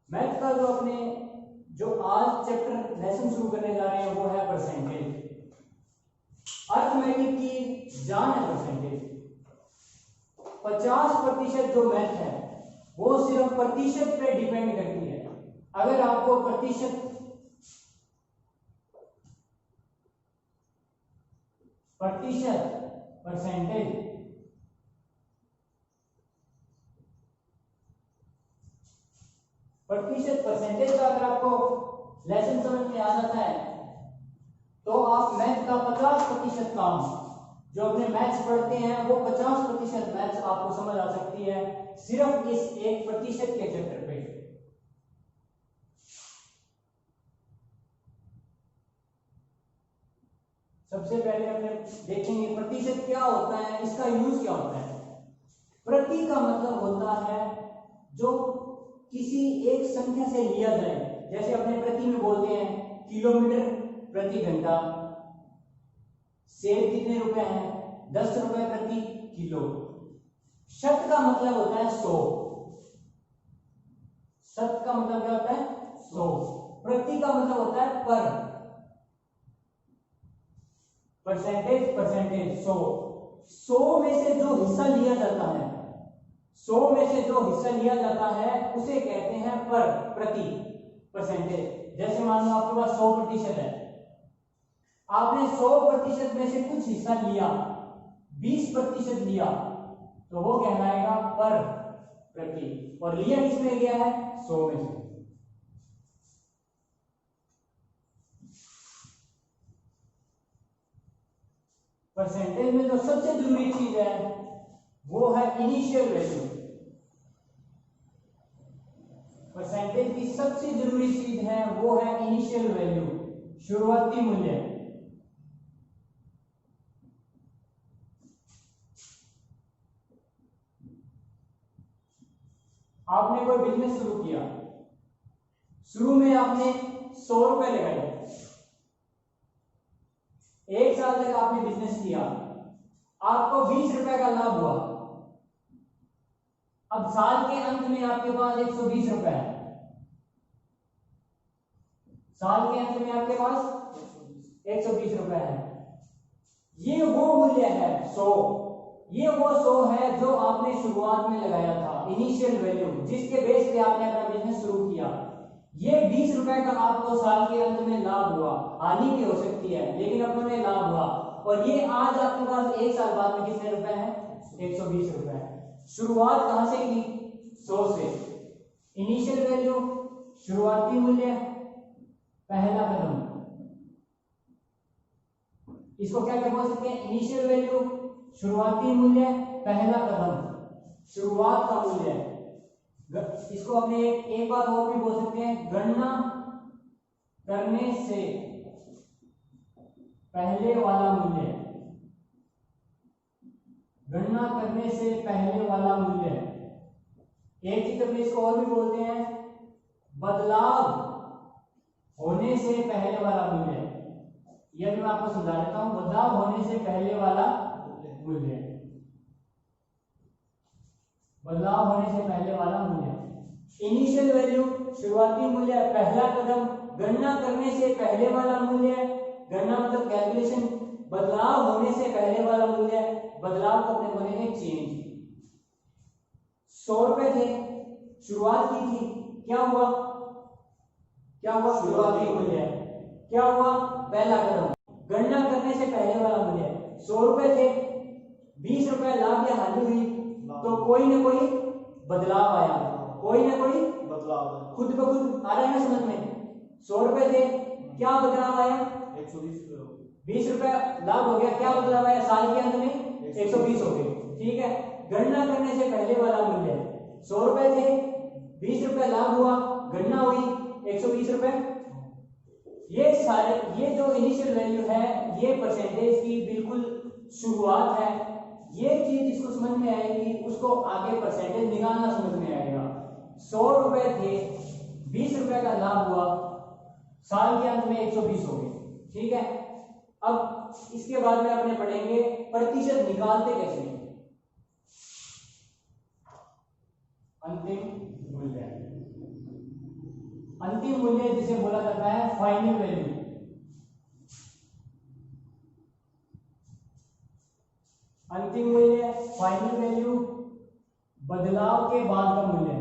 Math का जो अपने जो आज चैप्टर लेसन शुरू करने जा रहे हैं वो है परसेंटेज। अर्थमेटिक की जान है परसेंटेज। 50% जो मैथ है वो सिर्फ प्रतिशत पे डिपेंड करती है। अगर आपको प्रतिशत परसेंटेज का अगर आपको लेसन समझ में आ जाता है तो आप मैथ का 50% काम जो अपने मैथ्स पढ़ते हैं वो 50% मैथ्स आपको समझ आ सकती है सिर्फ इस 1% के चैप्टर पे। सबसे पहले अपने देखेंगे प्रतिशत क्या होता है, इसका यूज क्या होता है। प्रति का मतलब होता है जो किसी एक संख्या से लिया जाए, जैसे अपने प्रति में बोलते हैं किलोमीटर प्रति घंटा, सेब कितने रुपए हैं 10 रुपए प्रति किलो। शत का मतलब होता है 100, शत का मतलब क्या होता है 100। प्रति का मतलब होता है पर, परसेंटेज 100 में से जो हिस्सा लिया जाता है, 100 में से जो हिस्सा लिया जाता है उसे कहते हैं पर, प्रति, परसेंटेज। जैसे मान लो आपके पास 100% है, आपने 100% में से कुछ हिस्सा लिया, 20% लिया, तो वो कहलाएगा पर प्रति। और लिया किसमें गया है 100 में से। परसेंटेज में जो सबसे जरूरी चीज है वो है इनिशियल वैल्यू। परसेंटेज की सबसे जरूरी चीज है वो है इनिशियल वैल्यू, शुरुआती मूल्य। आपने कोई बिजनेस शुरू किया, शुरू में आपने 100 रुपए लगाए, 1 साल तक आपने बिजनेस किया, आपको 20 रुपए का लाभ हुआ। अब साल के अंत में आपके पास 120 रुपए है, साल के अंत में आपके पास 120 रुपए है। ये वो मूल्य है 100, ये वो 100 है जो आपने शुरुआत में लगाया था, इनिशियल वैल्यू, जिसके बेस पे आपने अपना बिजनेस शुरू किया। ये 20 रुपए का आपको साल के अंत में लाभ हुआ, हानि भी हो सकती है लेकिन अपने लाभ हुआ। और ये आज आपके पास 1 साल बाद में कितने रुपए हैं 120 रुपए है। शुरुआत कहां से की 100 से। इनिशियल वैल्यू शुरुआती मूल्य, पहला कदम, इसको क्या क्या बोल सकते हैं इनिशियल वैल्यू, शुरुआती मूल्य, पहला कदम, शुरुआत का मूल्य। इसको अपने एक बात और भी बोल सकते हैं, गणना करने से पहले वाला मूल्य, गणना करने से पहले वाला मूल्य। एक चीज अपने इसको और भी बोलते हैं बदलाव होने से पहले वाला मूल्य। यह मैं आपको समझा देता हूं, बदलाव होने से पहले वाला मूल्य, बदलाव होने से पहले वाला मूल्य। इनिशियल वैल्यू शुरुआती मूल्य, पहला कदम गणना करने से पहले वाला मूल्य, गणना मतलब कैलकुलेशन, बदलाव होने से पहले वाला मूल्य, बदलाव को अपने बोलेंगे चेंज। 100 रुपए थे, शुरुआत की थी, क्या हुआ, क्या हुआ शुरुआती मूल्य, क्या हुआ पहला कदम, गणना करने से पहले वाला मूल्य। 100 रुपए थे, 20 रुपए लाभ या हानि हुई तो कोई ना कोई बदलाव आया, कोई ना कोई बदलाव खुद ब खुद आ रहा है ना समझ में। 100 रुपए थे, क्या बदलाव आया 20 रुपए लाभ हो गया, क्या बदलाव आया साल के अंत में 120 हो गए। ठीक है, गणना करने से पहले वाला मूल्य 100 रुपए थे, 20 रुपए लाभ हुआ, गणना हुई 120 रुपए। ये सारे, ये जो इनिशियल वैल्यू है ये परसेंटेज की बिल्कुल शुरुआत है। ये चीज जिसको समझ में आएगी उसको आगे परसेंटेज निकालना समझ में आएगा। 100 रुपए थे, 20 रुपए का लाभ हुआ, साल के अंत में 120 हो गए। ठीक है, अब इसके बाद में अपने पढ़ेंगे प्रतिशत निकालते कैसे हैं। अंतिम मूल्य अंतिम मूल्य जिसे बोला जाता है फाइनल वैल्यू। अंतिम मूल्य फाइनल वैल्यू, बदलाव के बाद का मूल्य।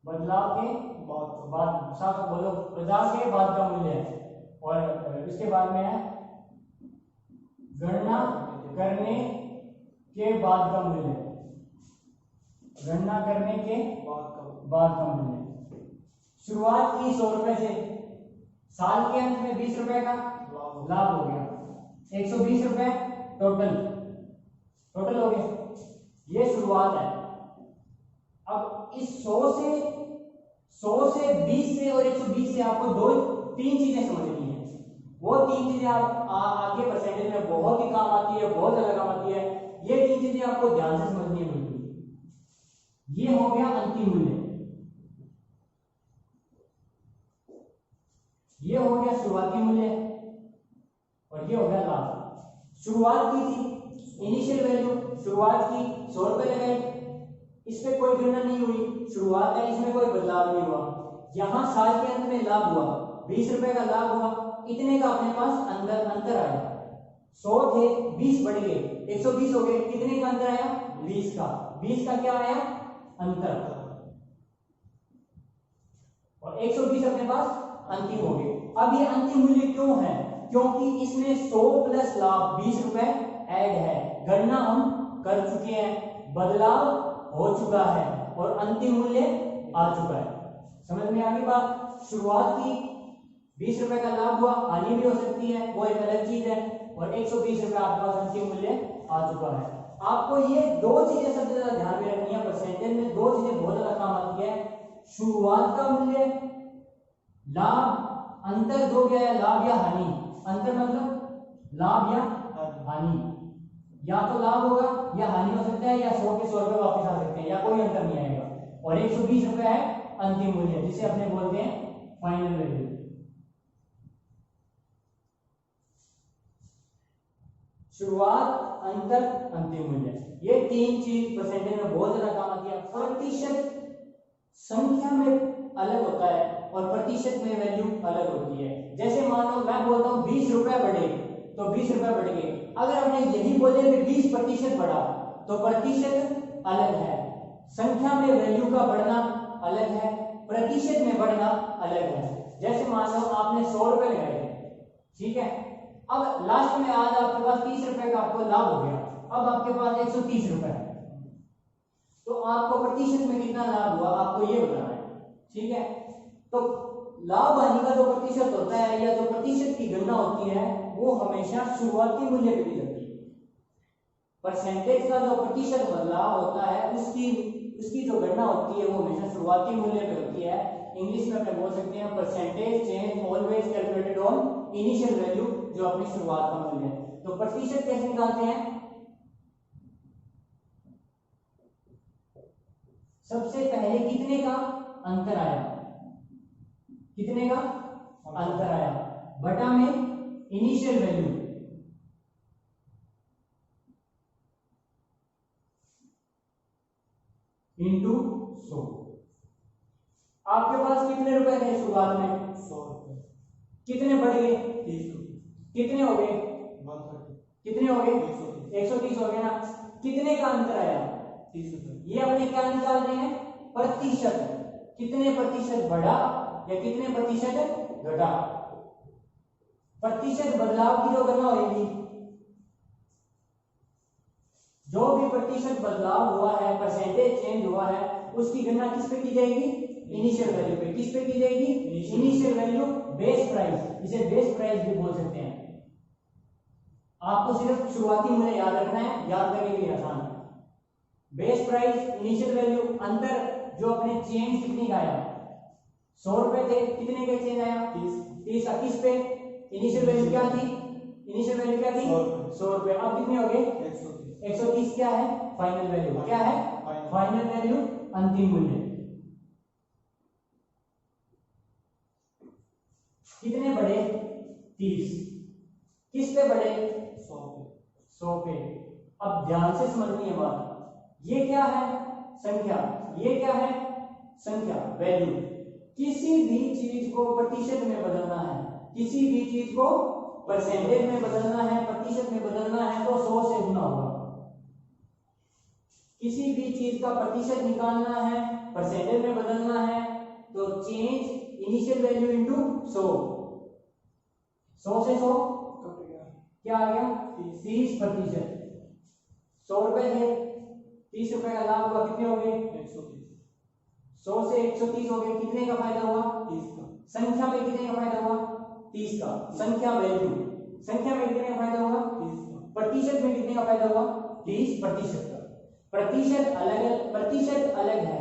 बदलाव के बाद साथ बोलो, बदलाव के बाद का मूल्य है। और इसके बाद में है गणना करने के बाद का मूल्य। गणना करने के बाद का मूल्य। शुरुआत की 100 रुपए से, साल के अंत में 20 रुपए का लाभ हो गया, 120 रुपए टोटल हो गए। ये शुरुआत है। अब इस 100 से 20 से और 120 से आपको तीन चीजें समझनी है। वो तीन चीजें आप आगे परसेंटेज में बहुत ही काम आती है, बहुत ज्यादा काम आती है। ये तीन चीजें आपको ध्यान से समझनी है बिल्कुल। ये हो गया अंतिम मूल्य, ये हो गया शुरुआती मूल्य, और ये हो गया लाभ। शुरुआत की थी इनिशियल वैल्यू, शुरुआत की 100 रुपए लगाई, इस पे कोई गणना नहीं हुई, शुरुआत है, इसमें कोई बदलाव नहीं हुआ। यहां साल के अंत में लाभ हुआ, 20 रुपए का लाभ हुआ, इतने का अपने पास अंतर आया। 100 थे, 20 बढ़ गए, 120 हो गए, कितने का अंतर आया? 20 का। 20 का क्या आया? अंतर। और 120 अपने पास अंतिम हो गए। अब ये अंतिम मूल्य क्यों है? क्योंकि इसमें 100 प्लस लाभ 20 रुपए ऐड है। गणना हम कर चुके हैं, बदलाव हो चुका है और अंतिम मूल्य आ चुका है। समझ में आ गई बात? शुरुआत की 20 रुपए का लाभ हुआ, हानि भी हो सकती है, वो एक अलग चीज है, और 120 रुपए आपके पास अंतिम मूल्य आ चुका है। आपको ये दो चीजें सबसे ज्यादा ध्यान में रखनी है। परसेंटेज में दो चीजें बहुत ज्यादा काम आती है, शुरुआत का मूल्य, लाभ, अंतर जो गया है लाभ या हानि। अंतर मतलब लाभ या हानि, या तो लाभ होगा या हानि हो सकता है, या 100 के 100 रुपए वापस आ सकते हैं, या कोई अंतर नहीं आएगा। और 120 रुपए है अंतिम मूल्य, जिसे अपने बोलते हैं फाइनल वैल्यू। शुरुआत, अंतर, अंतिम मूल्य, ये तीन चीज परसेंटेज में बहुत ज्यादा काम आती है। प्रतिशत संख्या में अलग होता है और प्रतिशत में वैल्यू अलग होती है। जैसे मान लो मैं बोलता हूँ 20 रुपए बढ़े, तो 20 रुपए बढ़ गए। अगर हमने यही बोले कि 20% बढ़ा, तो प्रतिशत अलग है, संख्या में वैल्यू का बढ़ना अलग है, प्रतिशत में बढ़ना अलग है। जैसे मान लो आपने 100 रुपए लगाए, ठीक है, अब लास्ट में आज आपके पास 30 रुपए का आपको लाभ हो गया, अब आपके पास 130 रुपए है, तो आपको प्रतिशत में कितना लाभ हुआ आपको ये बताना है, ठीक है। तो लाभ हानि का जो प्रतिशत होता है या जो प्रतिशत की गणना होती है वो हमेशा शुरुआती मूल्य पे की जाती है। परसेंटेज का जो प्रतिशत बदलाव होता है उसकी जो गणना होती है वो हमेशा शुरुआती मूल्य पे होती है। इंग्लिश में अपने बोल सकते हैं percentage change always calculated on initial value, जो अपनी शुरुआत का मूल्य है। तो प्रतिशत कैसे निकालते हैं? सबसे पहले कितने का अंतर आया, कितने का अंतर आया, बटा में इनिशियल वैल्यू, इंटू 100। आपके पास कितने रुपए थे शुरुआत में? 100 रुपए। कितने बढ़ गए? 30 रुपए। कितने हो गए? 130। कितने हो गए? 130 हो गए ना। कितने का अंतर आया? 30 रुपए। ये अपने क्या निकाल रहे हैं? प्रतिशत। कितने प्रतिशत बढ़ा या कितने प्रतिशत घटा। प्रतिशत बदलाव की जो गणना होगी, जो भी प्रतिशत बदलाव हुआ है, परसेंटेज चेंज हुआ है, उसकी गणना किस पे की जाएगी? इनिशियल वैल्यू पे। किस पे की जाएगी? इनिशियल वैल्यू, बेस प्राइस, इसे बेस प्राइस भी बोल सकते हैं। आपको सिर्फ शुरुआती मूल्य याद रखना है, याद करने के लिए आसान है। बेस प्राइस, इनिशियल वैल्यू, अंतर जो अपने चेंज कितनी का आया, 100 रुपए थे, कितने का चेंज आया? 30। किस पे? इनिशियल वैल्यू क्या थी? इनिशियल वैल्यू क्या थी? 100 रुपए। अब कितने हो गए? 130 क्या है? Final value. क्या है? फाइनल वैल्यू, अंतिम मूल्य। कितने बढ़े? 30। किस पे बढ़े? 100 पे। अब ध्यान से समझनी है बात, ये क्या है? संख्या, ये क्या है संख्या वैल्यू। किसी भी चीज को प्रतिशत में बदलना है, किसी भी चीज को परसेंटेज में बदलना है, प्रतिशत में बदलना है तो 100 से गुना होगा। किसी भी चीज का प्रतिशत निकालना है, परसेंटेज में बदलना है तो चेंज इनिशियल वैल्यू इनटू 100। 100 से 100 क्या आ गया 30%। 100 रुपए थे, 30 रुपए का लाभ हुआ, कितने हो गए 130। 100 से 130 हो गए, कितने का फायदा हुआ 30 का। संख्या में कितने का फायदा हुआ 30 का। संख्या वैल्यू, संख्या में कितने का फायदा हुआ 30 का। प्रतिशत में कितने का फायदा हुआ 30% का। प्रतिशत अलग है,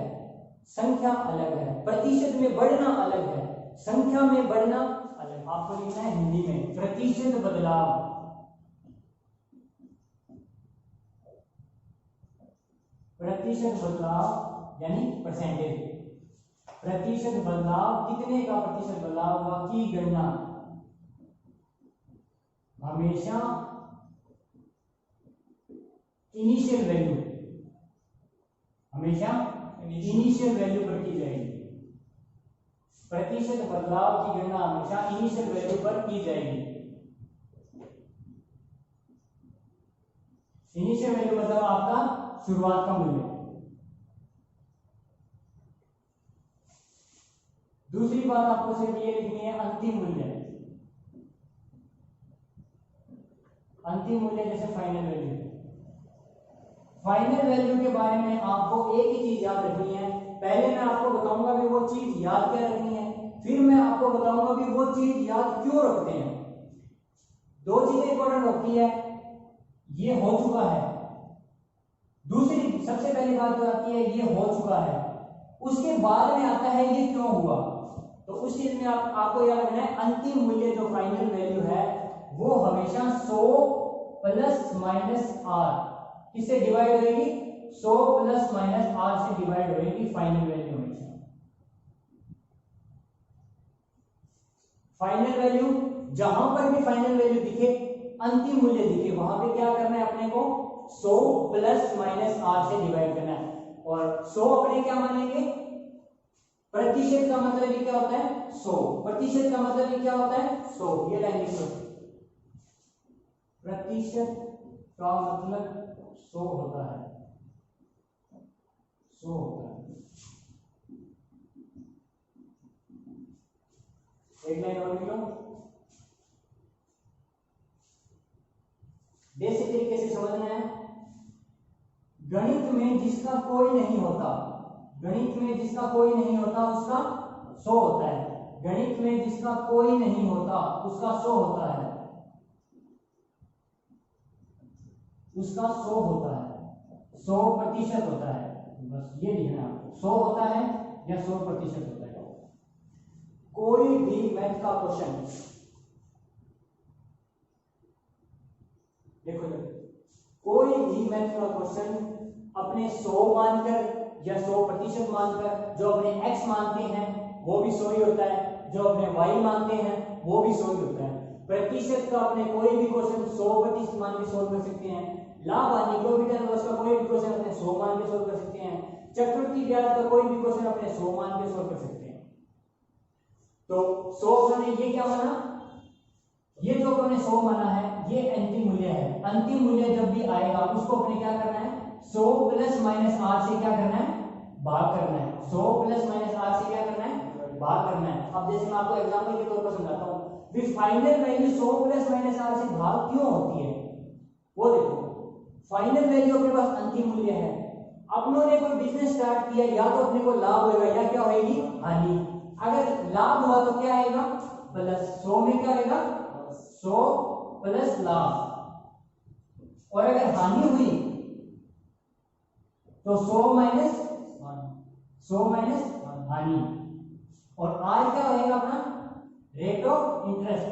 संख्या अलग है। प्रतिशत में बढ़ना अलग है, संख्या में बढ़ना अलग। आपको लिखना है हिंदी में प्रतिशत बदलाव। प्रतिशत बदलाव यानी परसेंटेज। प्रतिशत बदलाव, कितने का प्रतिशत बदलाव हुआ की गणना हमेशा इनिशियल वैल्यू, हमेशा इनिशियल वैल्यू पर की जाएगी। प्रतिशत बदलाव की गणना हमेशा इनिशियल वैल्यू पर की जाएगी। इनिशियल वैल्यू मतलब आपका शुरुआत का मूल्य। दूसरी बात आपको सिर्फ ये लिखनी है अंतिम मूल्य। अंतिम मूल्य जैसे फाइनल वैल्यू। फाइनल वैल्यू के बारे में आपको एक ही चीज याद रखनी है। पहले मैं आपको बताऊंगा भी वो चीज याद क्या रखनी है, फिर मैं आपको बताऊंगा भी वो चीज याद क्यों रखते हैं। दो चीजें इंपॉर्टेंट होती है, ये हो चुका है। दूसरी सबसे पहली बात जो आती है ये हो चुका है, उसके बाद में आता है ये क्यों हुआ। तो उस चीज में आपको याद रखना है अंतिम मूल्य जो फाइनल वैल्यू है वो हमेशा 100 प्लस माइनस आर किससे डिवाइड होगी 100 प्लस माइनस आर से डिवाइड होगी फाइनल वैल्यू। हमेशा फाइनल वैल्यू जहां पर भी फाइनल वैल्यू दिखे, अंतिम मूल्य दिखे, वहां पे क्या करना है अपने को 100 प्लस माइनस आर से डिवाइड करना है। और 100 अपने क्या मानेंगे प्रतिशत का मतलब ये क्या होता है 100। प्रतिशत का मतलब ये क्या होता है 100। ये लाइन लिखो, प्रतिशत का मतलब 100 होता है, 100 होता है। एक लाइन और लिख लो। बेसिक तरीके से समझना है। गणित में जिसका कोई नहीं होता, गणित में जिसका कोई नहीं होता उसका 100 होता है। गणित में जिसका कोई नहीं होता उसका 100 होता है, उसका 100 होता है, 100% होता है। बस ये लिखना है आपको, 100 होता है या 100% होता है। कोई भी मैथ का क्वेश्चन देखो, कोई भी मैथ का क्वेश्चन अपने 100 मानकर या 100% मानकर, जो अपने x मानते हैं वो भी 100 ही होता है, जो अपने y मानते हैं वो भी 100 ही होता है। प्रतिशत का अपने कोई भी क्वेश्चन 100% मान के सोल्व कर सकते हैं। लाभ हानि प्रॉफिट एंड लॉस का कोई भी क्वेश्चन अपने 100 मान के सोल्व कर सकते हैं। चक्रवृद्धि ब्याज का कोई भी क्वेश्चन अपने 100 मान के सोल्व कर सकते हैं। तो 100 अपने ये क्या माना, ये जो अपने 100 माना है ये अंतिम मूल्य है। अंतिम मूल्य जब भी आएगा उसको अपने क्या करना है 100 प्लस माइनस आर से क्या करना है भाग करना है। 100 प्लस माइनस आर से क्या करना है भाग करना है। अब जैसे मैं आपको एग्जांपल के तौर पर समझाता हूं, फिर final value 100 plus minus r से भाग क्यों होती है वो देखो। फाइनल वैल्यू के पास अंतिम मूल्य है, अपनों ने कोई बिजनेस स्टार्ट किया, या तो अपने को लाभ होगा या क्या होगी हानि। अगर लाभ हुआ तो क्या आएगा प्लस, 100 में क्या आएगा 100 प्लस लाभ, और अगर हानि हुई तो 100 माइनस हानि। और आर क्या होगा अपना रेट ऑफ इंटरेस्ट।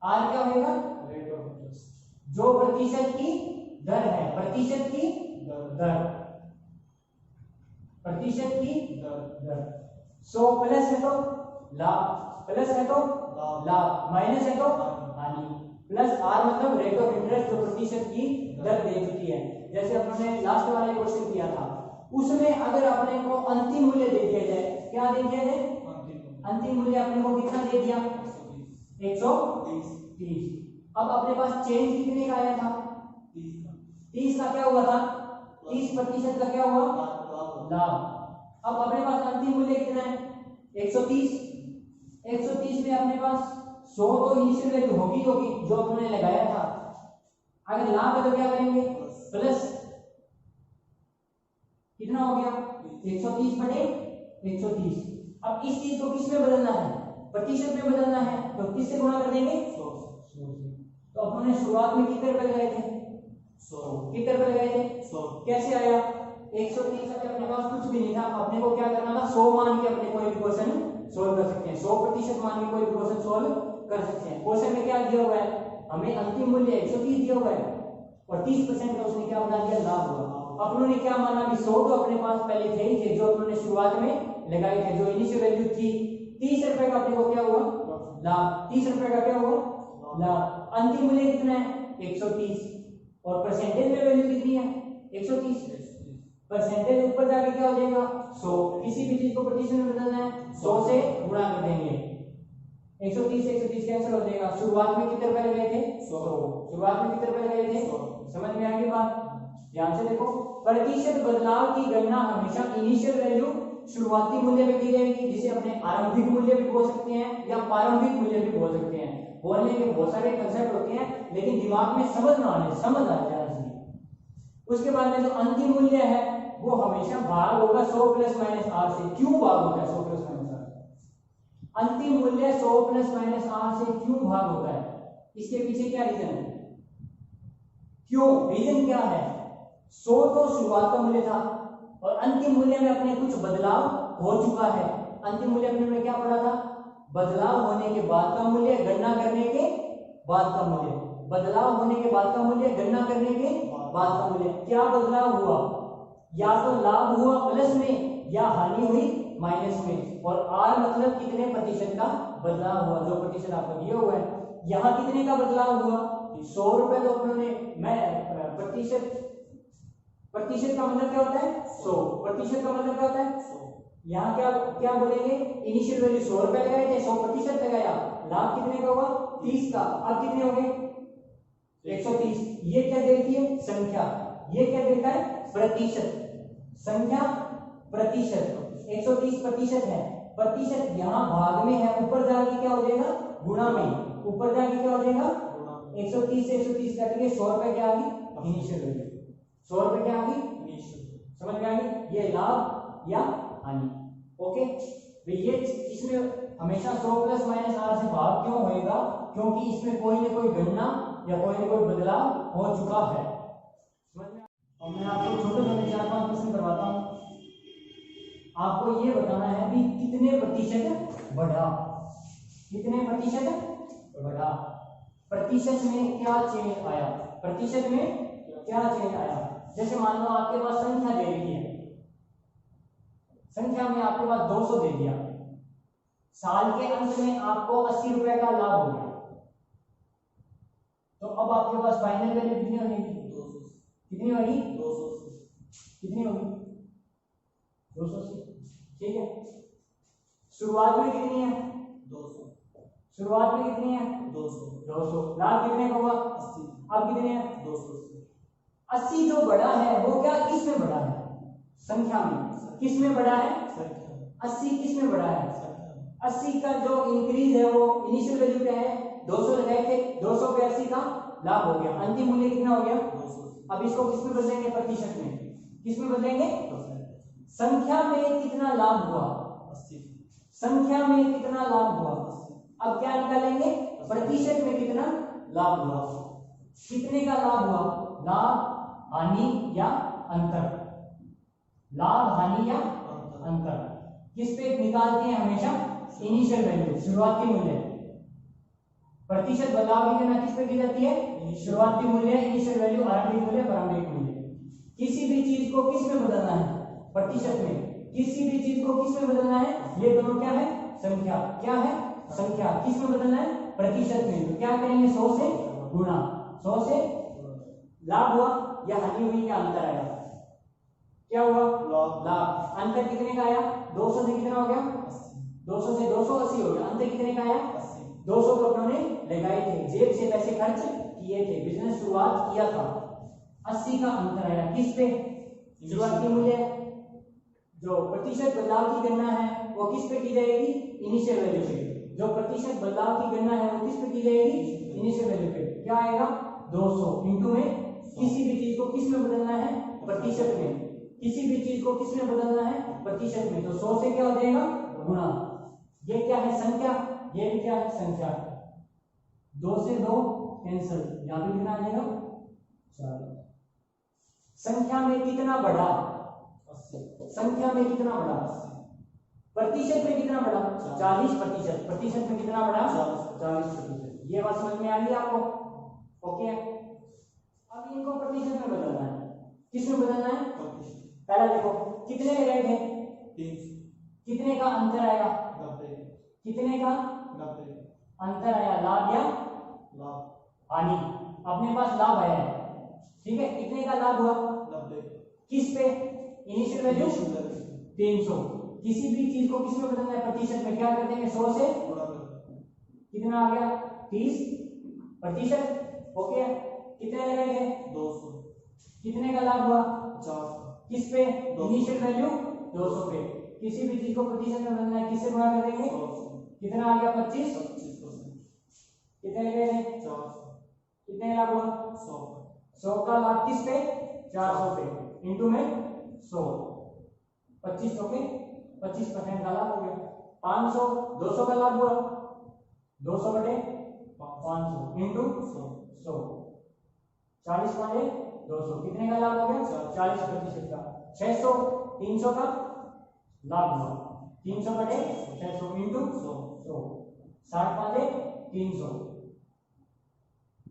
आर क्या होगा रेट ऑफ इंटरेस्ट, जो प्रतिशत की दर है, प्रतिशत की दर, प्रतिशत की दर। 100 प्लस है तो लाभ, प्लस है तो लाभ, माइनस है तो हानि। प्लस आर मतलब रेट ऑफ इंटरेस्ट, जो प्रतिशत की दर दे चुकी है। जैसे अपने लास्ट वाले क्वेश्चन किया था, उसमें अगर अपने को अंतिम मूल्य दे दिया जाए, क्या दे दिया जाए? अंतिम मूल्य अपने को कितना दे दिया? 130। अब अपने पास चेंज कितने का आया था? 30 का क्या हुआ था? 30% का क्या हुआ? लाभ। अब अपने पास अंतिम मूल्य कितना है? 130। 130 में अपने पास 100 तो इनिशियल वैल्यू होगी जो अपने लगाया था। अगर लाभ है तो क्या करेंगे? प्लस कितना हो गया? 130 बटे 130। अब इस चीज को किस में बदलना है? प्रतिशत में बदलना है, तो किस से गुणा कर देंगे? 100 से। तो अपने शुरुआत में कितने रुपए लगाए थे? 100। कितने रुपए लगाए थे? 100। कैसे आया? 130 अपने पास कुछ भी नहीं था, अपने को क्या करना था? 100 मान के अपने कोई भी क्वेश्चन सोल्व कर सकते हैं। 100% मान के कोई भी क्वेश्चन सोल्व कर सकते हैं। क्वेश्चन में क्या दिया हुआ है? हमें अंतिम मूल्य 130 दिया हुआ है और 30% का उसने क्या बना दिया? लाभ हुआ। अपनों ने क्या माना? भी 100 तो अपने पास पहले थे ही थे, जो अपनों ने शुरुआत में लगाए थे, जो इनिशियल वैल्यू थी। 30 रुपए का अपने को क्या हुआ? लाभ। 30 रुपए का क्या हुआ? लाभ। अंतिम मूल्य कितना है? 130 और परसेंटेज में वैल्यू कितनी है? 130। परसेंटेज ऊपर जाके क्या हो जाएगा? 100। किसी भी चीज को प्रतिशत में बदलना है, 100 से गुणा कर देंगे। 130 से 130 कैंसिल हो जाएगा। शुरुआत में कितने रुपए लगाए थे? 100। शुरुआत में कितने रुपए लगाए थे? 100। समझ में आ गई बात? ध्यान से देखो, प्रतिशत बदलाव की गणना हमेशा इनिशियल वैल्यू शुरुआती मूल्य में की जाएगी, जिसे अपने आरंभिक मूल्य भी बोल सकते हैं या प्रारंभिक मूल्य भी बोल सकते हैं। बोलने में बहुत सारे कंसेप्ट होते हैं, लेकिन दिमाग में समझ आ जाना चाहिए। उसके बाद में जो अंतिम मूल्य है वो हमेशा भाग होगा 100 प्लस माइनस आर से। क्यों भाग होता है 100 प्लस माइनस आर? अंतिम मूल्य 100 प्लस माइनस आर से क्यों भाग होता है? इसके पीछे क्या रीजन है? क्यों? रीजन क्या है? 100 तो शुरुआत का मूल्य था और अंतिम मूल्य में अपने कुछ बदलाव हो चुका है। अंतिम मूल्य अपने में क्या पड़ा था? बदलाव होने के बाद का मूल्य, गणना करने के बाद का मूल्य। बदलाव होने के बाद का मूल्य, गणना करने के बाद का मूल्य। क्या बदलाव हुआ? या तो लाभ हुआ प्लस में या हानि हुई माइनस में। और आर मतलब कितने प्रतिशत का बदलाव हुआ, जो प्रतिशत आपको दिया हुआ है। यहाँ कितने का बदलाव हुआ? 100 रुपए तो उन्होंने, मैं प्रतिशत का मतलब क्या होता है? 100। प्रतिशत का मतलब क्या होता है? 100। यहाँ क्या क्या बोलेंगे? इनिशियल वैल्यू 100 रुपए लगाए थे, 100% लगाया, लाभ कितने का हुआ? 30 का। अब कितने हो गए? 130। ये क्या देती है? संख्या। ये क्या देता है? प्रतिशत। संख्या प्रतिशत। 130 प्रतिशत है। प्रतिशत यहाँ भाग में है, ऊपर जाके क्या हो जाएगा? गुणा में। ऊपर जाके क्या हो जाएगा? 130 से 130 काटेंगे, 100 रुपए क्या आ गई? Initial value. 100 रुपए क्या आ गई? इनिशियल। समझ में आ गई? ये लाभ या हानि। ओके, ये इसमें हमेशा 100 प्लस माइनस आर से भाग क्यों होएगा? क्योंकि इसमें कोई ना कोई गणना या कोई ना कोई बदलाव हो चुका है। समझ में? और मैं आपको छोटे छोटे 4-5 प्रश्न करवाता हूँ। आपको ये बताना है कि कितने प्रतिशत बढ़ा, कितने प्रतिशत बढ़ा, प्रतिशत में क्या चेंज आया, प्रतिशत में क्या चेंज आया। जैसे मान लो आपके पास संख्या दे रही है, संख्या में आपके पास 200 दे दिया, साल के अंत में आपको 80 रुपए का लाभ हो गया, तो अब आपके पास फाइनल वैल्यू कितनी होगी? 200। कितनी होगी? 200 से। कितनी होगी? 200 से। ठीक है। शुरुआत में कितनी है? 200। शुरुआत में कितनी है? 200। 200। लाभ कितने का हुआ? 80। अब कितने हैं? 200 से। 80 जो बढ़ा है वो क्या किस में बढ़ा है? संख्या में। किस में बढ़ा है? संख्या। 80 किस में बढ़ा है? संख्या। 80 का जो इंक्रीज है वो इनिशियल वैल्यू क्या है? 200 लगाए थे, 200 पे 80 का लाभ हो गया। अंतिम मूल्य कितना हो गया? 200। अब इसको किस में बदलेंगे? प्रतिशत में। किस में बदलेंगे? संख्या में कितना लाभ हुआ? 80। संख्या में कितना लाभ हुआ? 80। अब क्या निकालेंगे? प्रतिशत में कितना लाभ हुआ? कितने का लाभ हुआ? लाभ, हानि या अंतर? लाभ, हानि या अंतर किस पे निकालते हैं? हमेशा इनिशियल वैल्यू, शुरुआती मूल्य। प्रतिशत बदलाव की गणना किस पे की जाती है? शुरुआती मूल्य, इनिशियल वैल्यू, आरंभिक मूल्य, प्रारंभिक मूल्य। किसी भी चीज को किस में बदलना है? प्रतिशत में। किसी भी चीज को किस में बदलना है? ये दोनों क्या है? संख्या। क्या है? संख्या। किस में बदलना है? प्रतिशत में। तो क्या करेंगे? 100 से गुणा। 100 से लाभ हुआ या हानि हुई या अंतर आया? क्या हुआ? लाख। अंतर कितने का आया? 200 से कितना हो गया? 200 से 280 हो गया। अंतर कितने का आया? 200 तो उन्होंने लगाए थे, जेब से पैसे खर्च किए थे, बिजनेस शुरुआत किया था। 80 का अंतर आया किस पे? शुरुआती मूल्य। जो प्रतिशत बदलाव की गणना है वो किस पे की जाएगी? इनिशियल वैल्यू पे। जो प्रतिशत बदलाव की गणना है वो किस पे की जाएगी? इनिशियल वैल्यू पे। क्या आएगा? 200 इंटू में किसी भी चीज को किस में बदलना है? प्रतिशत में। किसी भी चीज को किस में बदलना है? प्रतिशत में। तो 100 से क्या हो जाएगा? गुणा। ये क्या है? संख्या। ये भी क्या है? संख्या। 2 से 2 कैंसिल, यहां भी कितना आ जाएगा? 4। संख्या में कितना बढ़ा? संख्या में कितना बढ़ा? प्रतिशत में कितना बढ़ा? 40%। प्रतिशत में कितना बढ़ा? 40%। ये बात समझ में आ गई आपको? ओके। अब इनको प्रतिशत में बदलना है। किस में बदलना है? पहला देखो कितने लगाए थे? 300। कितने का अंतर आया? 90। कितने का 90 अंतर आया? लाभ या लाभ? हानि? अपने पास लाभ आया है, ठीक है। कितने का लाभ हुआ? 90। किस पे? Initial value 300। किसी भी चीज को किस में बदलना है? प्रतिशत में। क्या कर देंगे? 100 से कितना आ गया? 30%। ओके। कितने लगाए थे? 200। कितने का लाभ हुआ? 50। किस पे? इनिशियल वैल्यू 200 पे। किसी भी चीज को प्रतिशत में बदलना है, किससे गुणा कर देंगे? 100। कितना आ गया? 25। 25%। कितने लगाए थे? 400। कितने लाभ हुआ? 100। 100 का लाभ किस पे? 400 पे। इंटू में 100। 2500 के 25% का लाभ हो गया। 500 200 का लाभ हुआ। 200 बटे 500 इंटू 100। 40 वाले 200। कितने का लाभ हो गया? 40% का। 600 300 का लाभ हुआ। 300 बटे 600 इंटू 100। 60 वाले 300।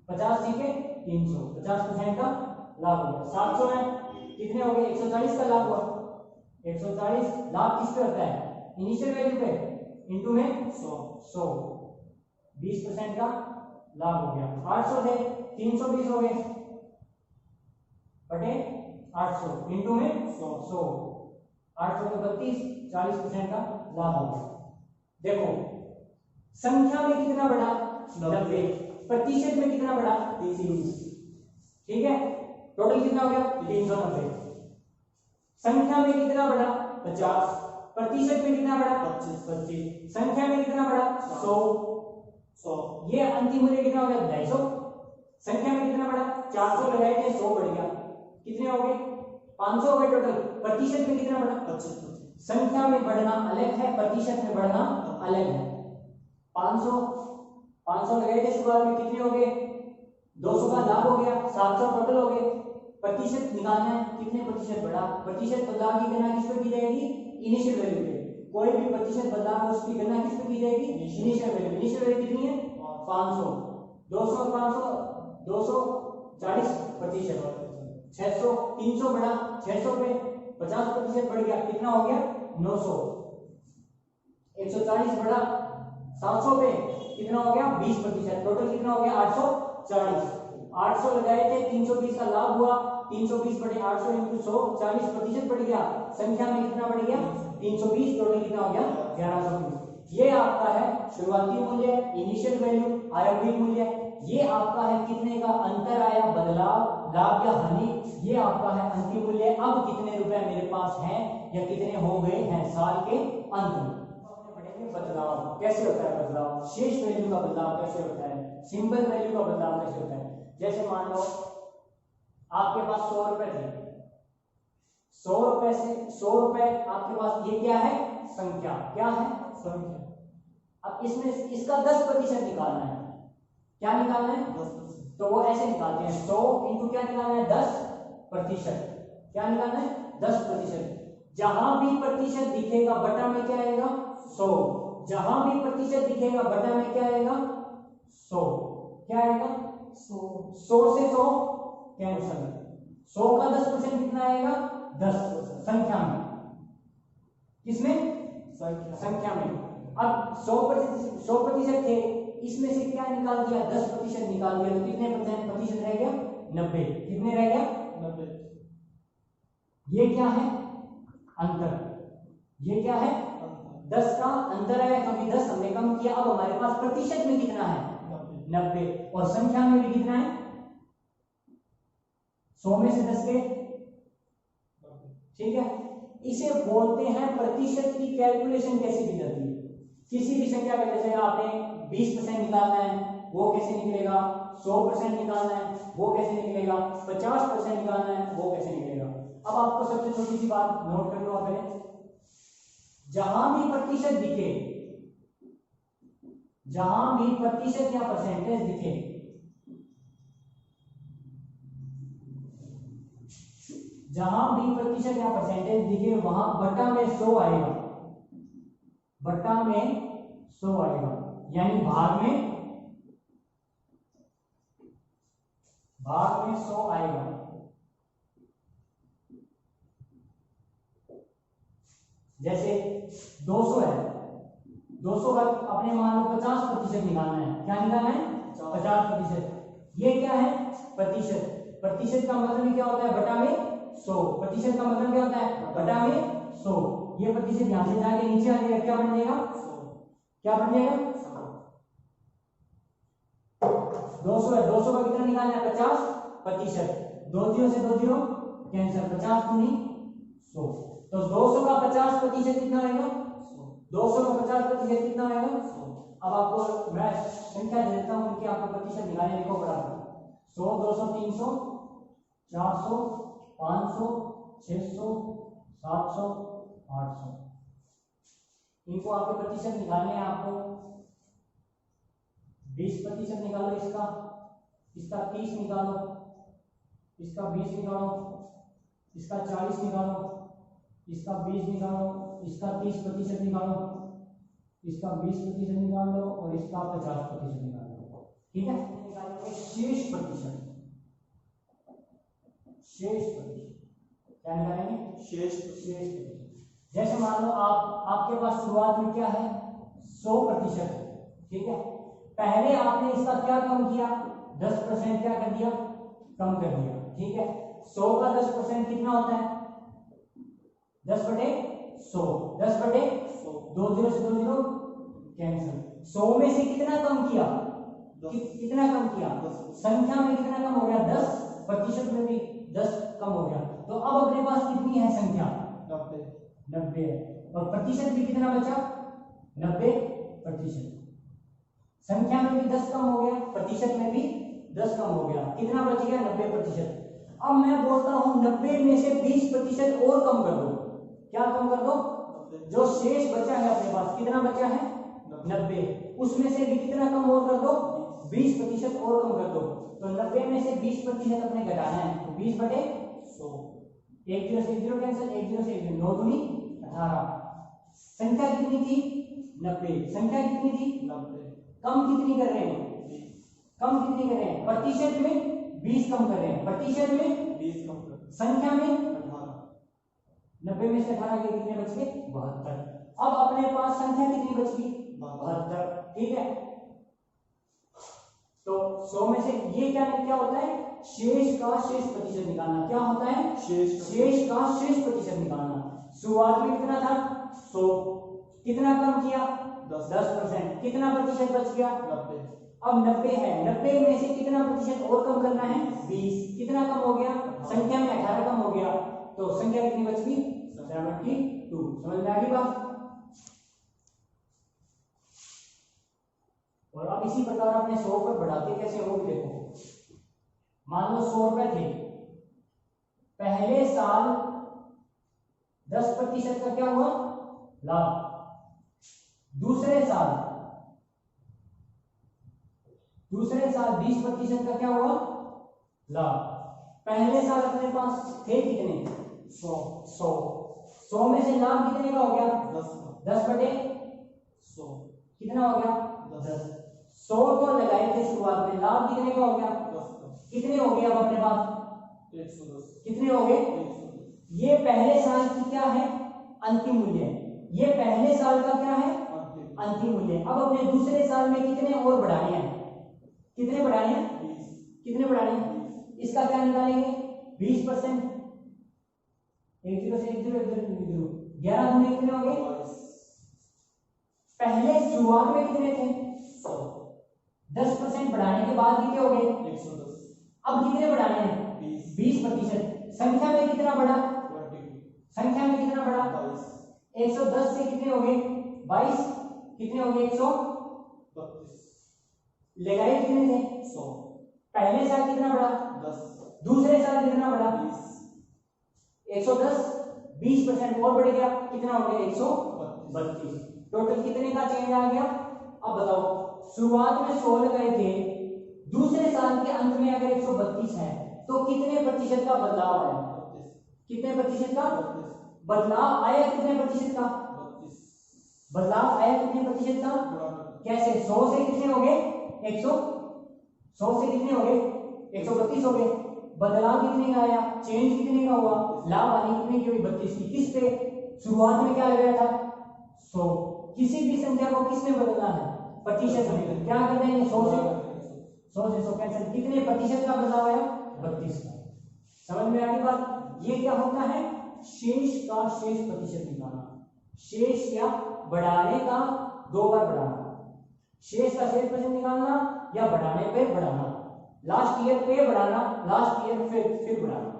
50 सीखे 300। 50% का लाभ हो गया। 700 है, कितने हो गए? 140 का लाभ हुआ। 140 लाभ किस पे होता है? इनिशियल वैल्यू पे। इंटू में 100। 20% का लाभ हो गया। 800 थे 320 हो गए बटे 800 इंटू में 100। 800 तो 32, 40% का लाभ हो गया। देखो संख्या में कितना बढ़ा? 90। प्रतिशत में कितना बढ़ा? 30। ठीक है। टोटल कितना हो गया? 390। संख्या में कितना बढ़ा? 50। प्रतिशत में कितना बढ़ा? 25। संख्या में कितना बढ़ा? 100। ये अंतिम मूल्य कितना हो गया? 250। संख्या में कितना बढ़ा? 400 लगाए थे, 100 बढ़ गया। कितने हो गए? 500 हो गए टोटल। प्रतिशत में कितना बढ़ा? 25। संख्या में बढ़ना अलग है, प्रतिशत में बढ़ना अलग है। 500 लगाए थे शुरुआत में, कितने हो गए? 200 का लाभ हो गया, 700 टोटल हो गए। प्रतिशत निकालना है, कितने प्रतिशत बढ़ा? प्रतिशत बदलाव की गणना किस पे की जाएगी? इनिशियल वैल्यू पे। कोई भी प्रतिशत बदलाव उसकी गणना किस पे की जाएगी? Initial value. इनिशियल वैल्यू कितनी है? 500। 200 और 500 240%। 600 300 बढ़ा, 600 पे 50% बढ़ गया, कितना हो गया? 900। 140 बढ़ा 700 पे, कितना हो गया? 20%। टोटल कितना हो गया? 840। 800 लगाए थे, 320 का लाभ हुआ। 320 बटे 800 इंटू 100, 40% बढ़ गया। संख्या में कितना बढ़ गया? 320। टोटल कितना हो गया? 1120। ये आपका है शुरुआती मूल्य, इनिशियल वैल्यू, आरंभिक मूल्य। ये आपका है कितने का अंतर आया, बदलाव, लाभ या हानि। ये आपका है अंतिम मूल्य। अब कितने रुपए मेरे पास हैं या कितने हो गए हैं साल के अंत में। बदलाव कैसे होता है? बदलाव शेष वैल्यू का बदलाव कैसे होता है? सिंपल वैल्यू का बदलाव कैसे होता है? जैसे मान लो आपके पास 100 रुपए थे, 100 रुपए से 100 रुपए आपके पास, ये क्या है? संख्या। क्या है? संख्या। अब इसमें इसका 10% निकालना है। क्या निकालना है? 10%। तो वो ऐसे निकालते हैं 100 इंटू क्या निकालना है? 10%। क्या निकालना है? 10%। जहां भी प्रतिशत दिखेगा बटा में क्या आएगा? 100। जहां भी प्रतिशत दिखेगा बटा में क्या आएगा? 100। क्या आएगा? 100 से 100 कैंसिल। 100 का 10% कितना आएगा? 10%। संख्या में। किसमें? संख्या में। अब 100% थे, इसमें से क्या निकाल दिया? 10% निकाल दिया, तो कितने प्रतिशत रह गया? 90। कितने रह गया? 90। ये क्या है? अंतर, ये क्या है 10 का अंतर है क्योंकि 10 हमने कम किया। अब हमारे पास प्रतिशत में कितना है 90 और संख्या में भी कितना है 100 में से 10 के, ठीक है। इसे बोलते हैं प्रतिशत की कैलकुलेशन कैसे की जाती है। किसी भी संख्या का जैसे आपने 20% निकालना है वो कैसे निकलेगा, 100% निकालना है वो कैसे निकलेगा, 50% निकालना है वो कैसे निकलेगा। अब आपको सबसे छोटी सी बात नोट कर लो आप पहले, जहां भी प्रतिशत दिखे, जहां भी प्रतिशत या परसेंटेज दिखे, जहां भी प्रतिशत या परसेंटेज दिखे वहां बटा में 100 आएगा, बटा में 100 आएगा, यानी भाग में 100 आएगा। जैसे 200 है, 200 का अपने मान लो 50% निकालना है, क्या निकालना है 50%। ये क्या है प्रतिशत, प्रतिशत का मतलब क्या होता है बटा में 100, प्रतिशत का मतलब क्या होता है बटा में 100। ये प्रतिशत यहां से जाके नीचे आ जाएगा, क्या बन जाएगा 100, क्या बन जाएगा 200 है, 200 का कितना निकालना है 50%, 2 0 से 2 0 कैंसिल, 50 दूनी 100, तो 200 का 50% कितना आएगा 200 का 50% कितना आएगा 100। अब आपको मैं संख्या दे देता हूं उनके, आपको प्रतिशत निकालने को पड़ा 100 200 300 400 500 600 700 800, इनको आपके प्रतिशत निकालने हैं आपको। 20% निकालो इसका, इसका 30 निकालो, इसका 20 निकालो, इसका 40 निकालो, इसका 20 निकालो, इसका 30% निकालो, इसका 20% निकालो और इसका 50% निकालो, ठीक है। निकालेंगे शेष प्रतिशत, शेष प्रतिशत क्या निकालेंगे शेष प्रतिशत। जैसे मान लो आपके पास शुरुआत में क्या है 100%, ठीक है। पहले आपने इसका क्या कम किया 10% क्या कर दिया कम कर दिया, ठीक है। 100 का 10% कितना होता है 10/100, 10/100, 2 0 से 2 0 कैंसिल। 100 में से कितना कम किया, कितना कम किया, संख्या में कितना कम हो गया 10, प्रतिशत में भी 10 कम हो गया। तो अब अपने पास कितनी है संख्या 90 है, और प्रतिशत भी कितना बचा 90%। संख्या में भी 10 कम हो गया, प्रतिशत में भी 10 कम हो गया, कितना बच गया 90%। अब मैं बोलता हूं 90 में से 20% और कम कर दो, क्या कम कर दो, जो शेष बचा है अपने पास कितना बचा है 90, उसमें से भी कितना कम और कर दो 20% और कम कर दो। तो 90 में से 20% अपने घटाना है, तो 20/100, 1 0 से 1 0 कैंसिल, 1 0 से 1 0, 9 दूनी 18। संख्या कितनी थी 90, संख्या कितनी थी 90, कम कितनी कर रहे हैं कम कितनी कर रहे हैं, प्रतिशत में 20 कम कर रहे हैं, प्रतिशत में 20 कम कर, संख्या में 18, 90 में से 18 के कितने बच गए 72। अब अपने पास संख्या कितनी बच गई 72, ठीक है। तो 100 में से ये क्या होता है शेष का शेष प्रतिशत निकालना, क्या होता है शेष का शेष प्रतिशत निकालना। शुरुआत में कितना था 100, कितना कम किया 10%, कितना प्रतिशत बच गया 90, अब 90 है, 90 में से कितना प्रतिशत और कम करना है 20, कितना कम हो गया, संख्या में 18 कम हो गया, तो संख्या कितनी बच गई 72। समझ में आ गई बात। और अब इसी प्रकार अपने 100 पर बढ़ाते कैसे हो देखो, मान लो 100 रुपए थे, पहले साल 10% का क्या हुआ लाभ, दूसरे साल 20% का क्या हुआ लाभ। पहले साल अपने पास थे कितने 100 में से लाभ कितने का हो गया 10/100, कितना हो गया 10। 100 तो लगाए थे शुरुआत में, लाभ कितने का हो गया 10, कितने हो गए अब अपने पास 110, कितने हो गए। ये पहले साल की क्या है अंतिम मूल्य, ये पहले साल का क्या है अंतिम मूल्य। अब अपने दूसरे साल में कितने और बढ़ाने हैं, कितने बढ़ाने हैं 20, कितने बढ़ाने हैं, इसका क्या निकालेंगे 20%, एक जीरो से एक जीरो, एक जीरो, 11 दूनी कितने हो गए? 22 पहले शुरुआत में कितने थे? 100 10% बढ़ाने के बाद कितने हो गए? 110 अब कितने बढ़ाने हैं? 20%। संख्या में कितना बढ़ा? 22 संख्या में कितना बढ़ा? 22 110 से कितने हो गए? 22। कितने हो गए? 132 लगाए कितने थे? 100 पहले साल कितना बढ़ा? 10 दूसरे साल कितना बढ़ा? 20 110, 20% और बढ़ गया, कितना हो गया? 132। टोटल कितने का चेंज आ गया? अब बताओ, शुरुआत में 100 लगाए थे, दूसरे साल के अंत में अगर 132 है तो कितने प्रतिशत का बदलाव आया? कितने प्रतिशत का बदलाव आया? कितने प्रतिशत का 32 बदलाव आया? कितने प्रतिशत का? कैसे? 100 से कितने हो गए? 100 से कितने हो गए? 132 हो गए। बदलाव कितने का आया? चेंज कितने का हुआ? लाभ हानि कितने की हुई? 32 की। किस पे? शुरुआत में क्या लगाया था? 100। किसी भी संख्या को किस में बदलना है? प्रतिशत में। क्या कर देंगे? 100 से 100 कैंसिल। कितने प्रतिशत का बदलाव आया? 32 का। समझ में आ गई बात? ये क्या होता है? शेष का शेष प्रतिशत निकालना। शेष क्या? बढ़ाने का 2 बार बढ़ाना। शेष का शेष प्रतिशत निकालना या बढ़ाने पे बढ़ाना। लास्ट ईयर पे बढ़ाना, लास्ट ईयर फिर बढ़ाना।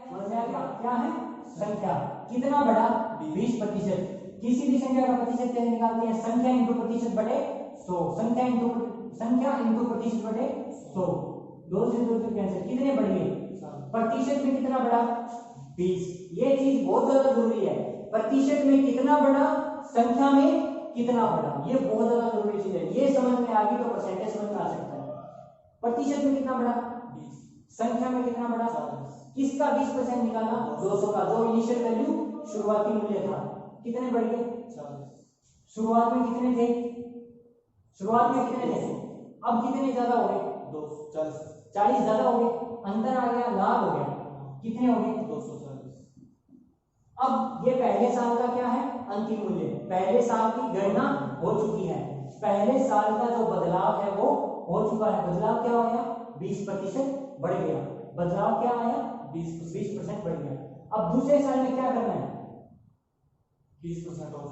समझ में आ गया? क्या है? संख्या कितना बढ़ा? 20%। किसी भी संख्या का प्रतिशत कैसे निकालते हैं? संख्या इंटू प्रतिशत बटे 100। संख्या इंटू प्रतिशत बटे 100। 2 से 2 कैंसिल। कितने बढ़ गए? प्रतिशत में कितना बढ़ा? 20। ये चीज बहुत ज्यादा जरूरी है। प्रतिशत में कितना बढ़ा, संख्या में कितना बढ़ा, ये बहुत ज्यादा जरूरी चीज है। ये समझ में आ गई तो परसेंटेज समझ में आ सकता है। प्रतिशत में कितना बढ़ा? 20। संख्या में कितना बढ़ा? 40। किसका 20% निकाला? 200 का, जो इनिशियल वैल्यू शुरुआती मूल्य था। कितने बढ़ गए? 40। शुरुआत में कितने थे? शुरुआत में कितने थे? अब कितने ज्यादा हो गए? 240। 40 ज्यादा हो गए, अंतर आ गया, लाभ हो गया। कितने हो गए? 240। अब ये पहले साल का क्या है? अंतिम मूल्य। पहले साल की गणना हो चुकी है। पहले साल का जो बदलाव है वो हो चुका है। बदलाव क्या आया? 20% बढ़ गया। बदलाव क्या आया? 20% बढ़ गया। अब दूसरे साल में क्या करना है? 20% और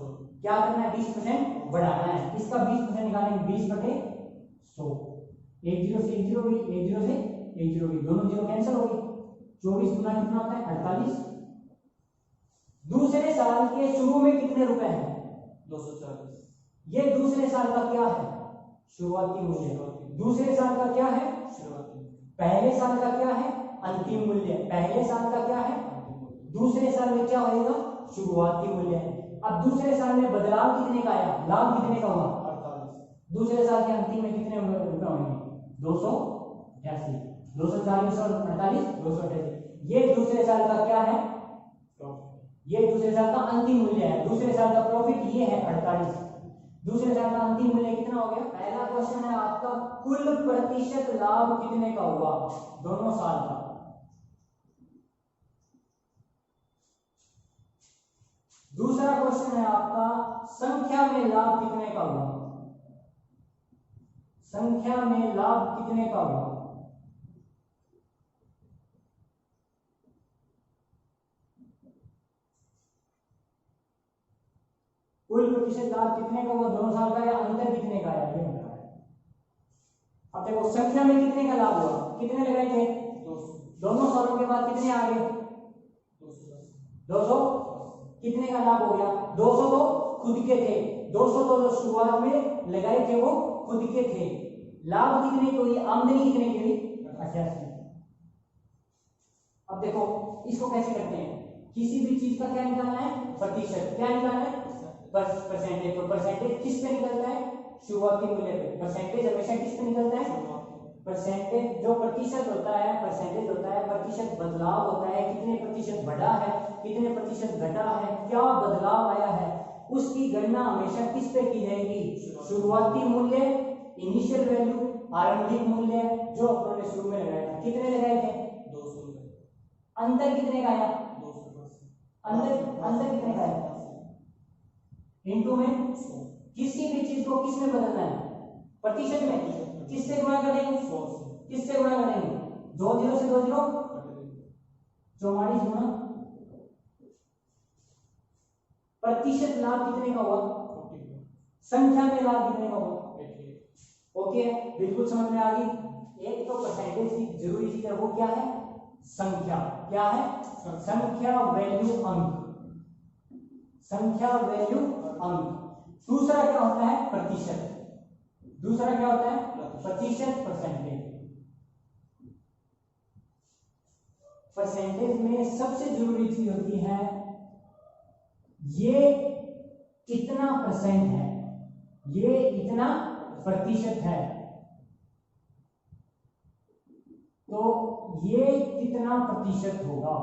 क्या करना है? 20% बढ़ाना है। इसका 20% निकालेंगे, 20 बटे 100। 1 जीरो से 1 जीरो गई, 1 जीरो से 1 जीरो गई, दोनों जीरो कैंसिल हो गई। 24 गुना कितना होता है? 48। दूसरे साल के शुरू में कितने रुपए हैं? 240। ये दूसरे साल का क्या है? शुरुआती मूल्य। दूसरे साल का क्या है? शुरुआती। पहले साल का क्या है? अंतिम मूल्य। पहले साल का क्या है? दूसरे साल में क्या होगा? शुरुआती मूल्य है। अब दूसरे साल में बदलाव कितने का आया? लाभ कितने का हुआ? 48। दूसरे साल के अंतिम में कितने रुपए होंगे? 288। 240 और 48, 288। ये दूसरे साल का क्या है? ये दूसरे साल का अंतिम मूल्य है। दूसरे साल का प्रॉफिट ये है 48। दूसरे साल का अंतिम मूल्य कितना हो गया? पहला क्वेश्चन है आपका, कुल प्रतिशत लाभ कितने का हुआ दोनों साल का? दूसरा क्वेश्चन है आपका, संख्या में लाभ कितने का हुआ? संख्या में लाभ कितने का हुआ? कुल प्रतिशत लाभ कितने का हुआ दोनों साल का, या अंतर कितने का है ये बता रहा है। अब देखो, संख्या में कितने का लाभ हुआ? कितने लगाए थे? 200। दोनों सालों के बाद कितने आ गए? 200। कितने का लाभ हो गया? 200 तो खुद के थे। 200 तो जो शुरुआत में लगाए थे वो खुद के थे। लाभ कितने की हुई? आमदनी कितने की हुई? 88। अब देखो, इसको कैसे करते हैं? किसी भी चीज का क्या निकालना है? प्रतिशत। क्या निकालना है? परसेंटेज। तो परसेंटेज किस पे निकलता है? शुरुआती मूल्य पे। परसेंटेज हमेशा किस पे निकलता है? परसेंटेज। जो प्रतिशत होता है, परसेंटेज होता है, प्रतिशत बदलाव होता है, कितने प्रतिशत बढ़ा है, कितने प्रतिशत घटा है, क्या बदलाव आया है, उसकी गणना हमेशा किस पे की जाएगी? शुरुआती मूल्य, इनिशियल वैल्यू, आरंभिक मूल्य, जो अपन ने शुरू में लगाया था। कितने लगाए थे? 200। अंतर कितने का आया? 200। अंतर कितने का आया? इनटू में। किसी भी चीज को किस में बदलना है? प्रतिशत में। किससे गुणा करेंगे? 100 से। किससे गुणा करेंगे? 2 जीरो से 2 जीरो, 44 गुना प्रतिशत लाभ कितने का हुआ? 44, संख्या में लाभ कितने का हुआ? 88, ओके, बिल्कुल समझ में आ गई। एक तो परसेंटेज की जरूरी चीज है, वो क्या है? संख्या। क्या है? संख्या, वैल्यू, अंक। संख्या, वैल्यू, अंक। दूसरा क्या होता है? प्रतिशत। दूसरा क्या होता है? प्रतिशत, परसेंटेज। परसेंटेज में सबसे जरूरी चीज होती है ये कितना परसेंट है, ये इतना प्रतिशत है, तो ये कितना प्रतिशत होगा।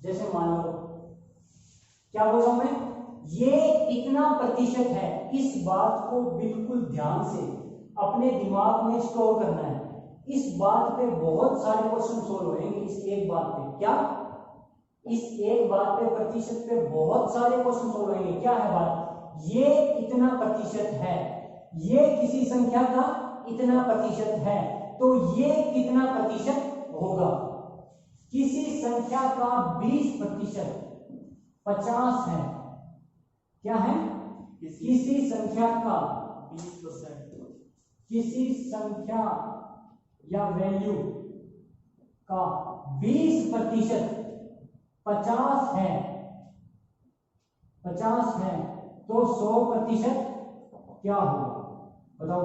जैसे मान लो, क्या बोल रहा हूं मैं? ये इतना प्रतिशत है। इस बात को बिल्कुल ध्यान से अपने दिमाग में स्टोर करना है। इस बात पे बहुत सारे क्वेश्चन सोल्व होंगे। इस एक बात पे, क्या? इस एक बात पे, प्रतिशत पे बहुत सारे क्वेश्चन सोल्व होंगे। क्या है बात? ये इतना प्रतिशत है, ये किसी संख्या का इतना प्रतिशत है, तो ये कितना प्रतिशत होगा। किसी संख्या का 20% 50 है। क्या है? किसी संख्या का 20%, किसी संख्या या वैल्यू का 20% 50 है, 50 है, तो 100% क्या होगा? बताओ,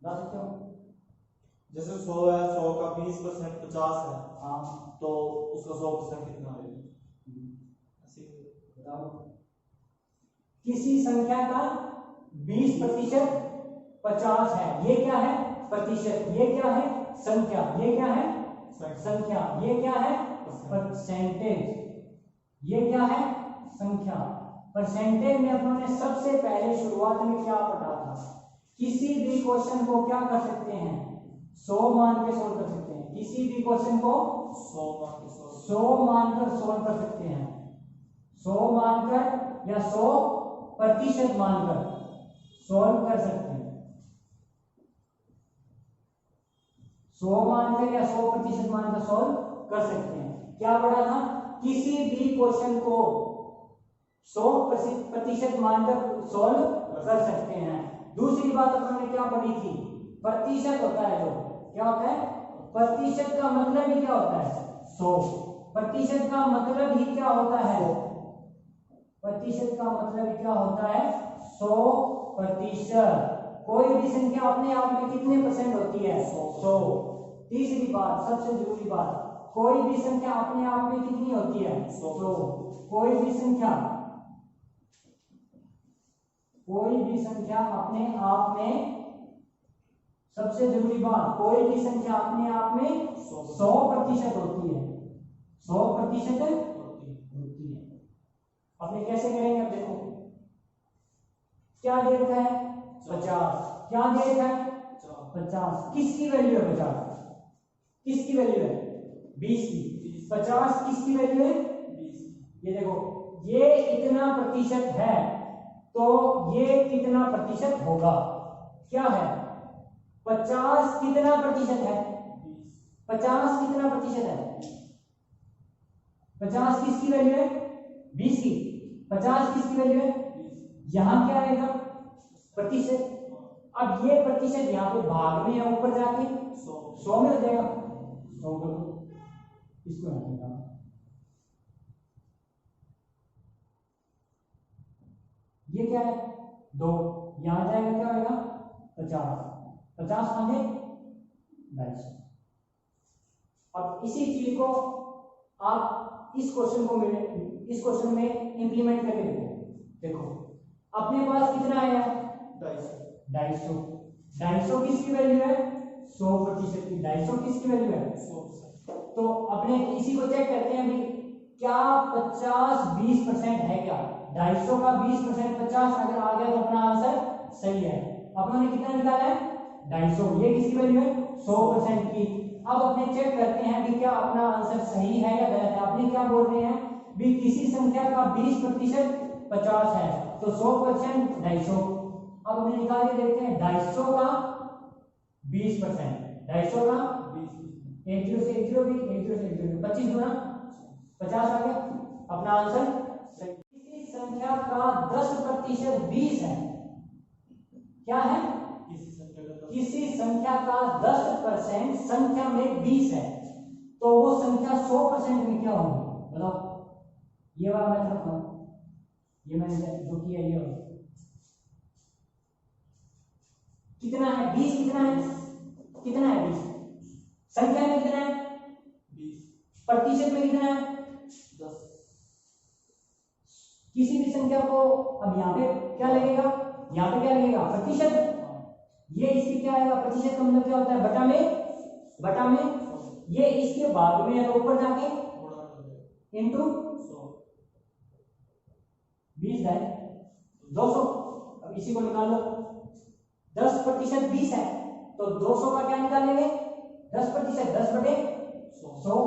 बता सकते हो? जैसे 100 है, 100 का 20% 50 है, हाँ, तो उसका 100% कितना होगा? ऐसे बताओ। किसी संख्या का 20% 50 है। ये क्या है? प्रतिशत। ये क्या है? संख्या। ये क्या है? संख्या। ये क्या है? परसेंटेज। ये क्या है? संख्या। परसेंटेज में अपनों ने सबसे पहले शुरुआत में क्या पढ़ा था? किसी भी क्वेश्चन को क्या कर सकते हैं? 100 मान के सोल्व कर सकते हैं। किसी भी क्वेश्चन को 100 मान के 100 100 मानकर सोल्व कर सकते हैं। 100 मानकर या 100% मानकर सोल्व कर सकते हैं। 100 मानकर या 100% मानकर सोल्व कर सकते हैं। क्या पढ़ा था? किसी भी क्वेश्चन को 100% मानकर सोल्व कर सकते हैं। दूसरी बात अपन ने क्या पढ़ी थी? प्रतिशत होता है जो, क्या होता है? प्रतिशत का मतलब ही क्या होता है? 100। प्रतिशत का मतलब ही क्या होता है? प्रतिशत का मतलब ही क्या होता है? 100%। कोई भी संख्या अपने आप में कितने परसेंट होती है? 100। तीसरी बात, सबसे जरूरी बात, कोई भी संख्या अपने आप में कितनी होती है? 100। कोई भी संख्या अपने आप में, सबसे जरूरी बात, कोई भी संख्या अपने आप में 100% होती है। 100% होती है। अपने कैसे करेंगे? अब देखो, क्या दे रखा है? 50। क्या दे रखा है? 50। किसकी वैल्यू है 50? किसकी वैल्यू है? 20 की। 50 किसकी वैल्यू है? 20। ये देखो, ये इतना प्रतिशत है, तो ये कितना प्रतिशत होगा? क्या है? 50 कितना प्रतिशत है? 50 कितना प्रतिशत है? 50 किसकी वैल्यू है? 20 की। 50 किसकी वैल्यू है? 20। यहां क्या आएगा? प्रतिशत। अब ये प्रतिशत यहाँ पे भाग में है, ऊपर जाके 100 में हो जाएगा। 100 कर दो, इसको यहाँ पे डालो। ये क्या है? 2। यहां जाएगा, क्या होगा? 50। 50 आधे 250। अब इसी चीज को आप इस क्वेश्चन में इंप्लीमेंट करके देखो। देखो, अपने पास कितना आया? 250। 250 किसकी वैल्यू है? 100% की। 250 किसकी वैल्यू है? 100%। तो अपने इसी को चेक करते हैं अभी, क्या 50 20% है क्या? 250 का 20% 50 अगर आ गया तो अपना आंसर सही है। अपनों ने कितना निकाला है? 250। ये किसकी वैल्यू है? 100% की। अब अपने चेक करते हैं कि क्या अपना आंसर सही है या गलत है। अपने क्या बोल रहे हैं भी? किसी संख्या का 20% 50 है, तो 100% 250। अब हमने निकाल के देखते हैं 250 का 20%। 250 का 20 एक जीरो से एक जीरो भी, एक जीरो से एक जीरो, 25 गुना 50 आ गया। अपना आंसर सही। किसी संख्या का 10% 20 है। क्या है? किसी संख्या का 10% संख्या में 20 है, तो वो संख्या 100% में क्या होगी? बताओ। ये वाला मैं रखता हूं, ये मैंने जो किया ये वाला कितना है? 20 कितना है? कितना है 20? संख्या में कितना है? 20 प्रतिशत में कितना है? 10 किसी भी संख्या को अब यहाँ पे क्या लगेगा? यहाँ पे क्या लगेगा? प्रतिशत। ये इसकी क्या आएगा? प्रतिशत का मतलब क्या होता है? बटा में, बटा में। ये इसके भाग में है तो ऊपर जाके इंटू 20 है 200। अब इसी को निकाल लो। 10% 20 है तो 200 का क्या निकालेंगे? 10%, 10 बटे 100,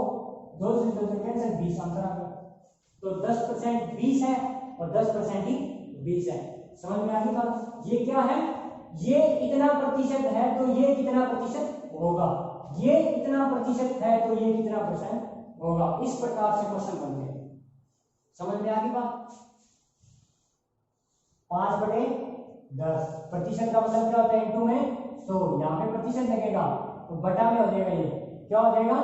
2 से 2 से कैंसिल, 20 आंसर आ गया। तो 10% 20 है और 10% ही 20 है। समझ में आ गई बात? ये क्या है? ये इतना प्रतिशत है तो ये कितना प्रतिशत होगा, ये इतना प्रतिशत है तो ये कितना परसेंट होगा। इस प्रकार से क्वेश्चन बनते हैं। समझ में आ गई बात? 5/10 प्रतिशत का मतलब क्या होता है? इंटू में 100, यहाँ पे प्रतिशत लगेगा तो बटा में हो जाएगा। ये क्या हो जाएगा?